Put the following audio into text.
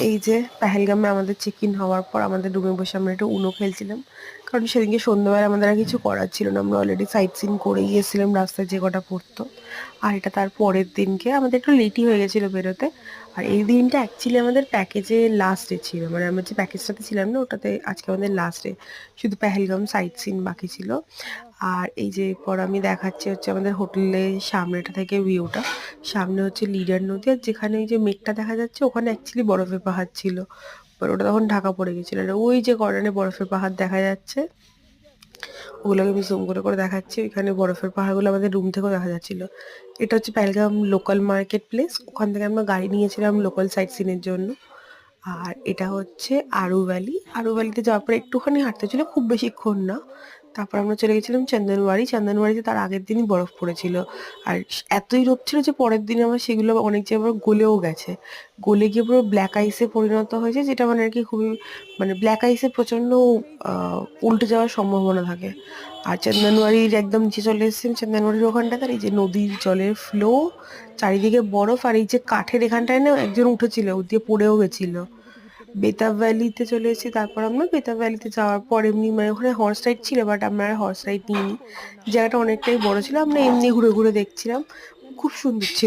এই যে পেহেলগামে আমাদের চেক ইন হওয়ার পর আমাদের রুমে বসে আমরা একটু উনো খেলছিলাম, কারণ সেদিনকে সন্ধ্যাবেলা আমাদের আর কিছু করার ছিল না, আমরা অলরেডি সাইট সিন করে গিয়েছিলাম রাস্তায় যে কটা পড়তো। আর এটা তার পরের দিনকে আমাদের একটু লেটই হয়ে গেছিলো বেরোতে। আর এই দিনটা অ্যাকচুয়ালি আমাদের প্যাকেজে লাস্টে ছিল, মানে আমরা যে প্যাকেজটাতে ছিলাম না ওটাতে আজকে আমাদের লাস্টে, শুধু পেহেলগাম সাইট সিন বাকি ছিল। আর এই যে এরপর আমি দেখাচ্ছি হচ্ছে আমাদের হোটেলের সামনেটা থেকে ভিউটা। সামনে হচ্ছে লিডার নদী, আর যেখানে ওই যে মেঘটা দেখা যাচ্ছে ওখানে অ্যাকচুয়ালি বরফের পাহাড় ছিল, বাট ওটা তখন ঢাকা পড়ে গেছিল। আর ওই যে কর্নারে বরফের পাহাড় দেখা যাচ্ছে, ওগুলোকে আমি জুম করে করে দেখাচ্ছি, ওইখানে বরফের পাহাড়গুলো আমাদের রুম থেকেও দেখা যাচ্ছিল। এটা হচ্ছে পেহেলগাম লোকাল মার্কেট প্লেস, ওখান থেকে আমরা গাড়ি নিয়েছিলাম লোকাল সাইট সিনের জন্য। আর এটা হচ্ছে আরু ভ্যালি। আরু ভ্যালিতে যাওয়ার পরে একটুখানি হাঁটতে ছিল, খুব বেশিক্ষণ না। তারপর আমরা চলে গেছিলাম চন্দনবাড়ি। চন্দনবাড়িতে তার আগের দিনই বরফ পড়েছিল। আর এতই রোদ ছিল যে পরের দিন আমার সেগুলো অনেক জায়গায় গলেও গেছে, গলে গিয়ে পুরো ব্ল্যাক আইসে পরিণত হয়েছে, যেটা মানে আর কি খুবই, মানে ব্ল্যাক আইসে প্রচণ্ড উল্টে যাওয়ার সম্ভাবনা থাকে। আর চন্দনবাড়ির একদম নিচে চলে এসেছি, চন্দনবাড়ির ওখানটাতে আর এই যে নদীর জলের ফ্লো, চারিদিকে বরফ, আর এই যে কাঠের এখানটায় না একজন উঠেছিল, ও দিয়ে পড়েও গেছিল। বেতাব ভ্যালিতে চলে এসেছি। তারপর আমরা বেতাব ভ্যালিতে যাওয়ার পর এমনি মানে ওখানে হর্স রাইড ছিল, বাট আমরা আর হর্স রাইড নিইনি, জায়গাটা অনেকটাই বড় ছিল, আমরা এমনি ঘুরে ঘুরে দেখছিলাম। খুব সুন্দর ছিল।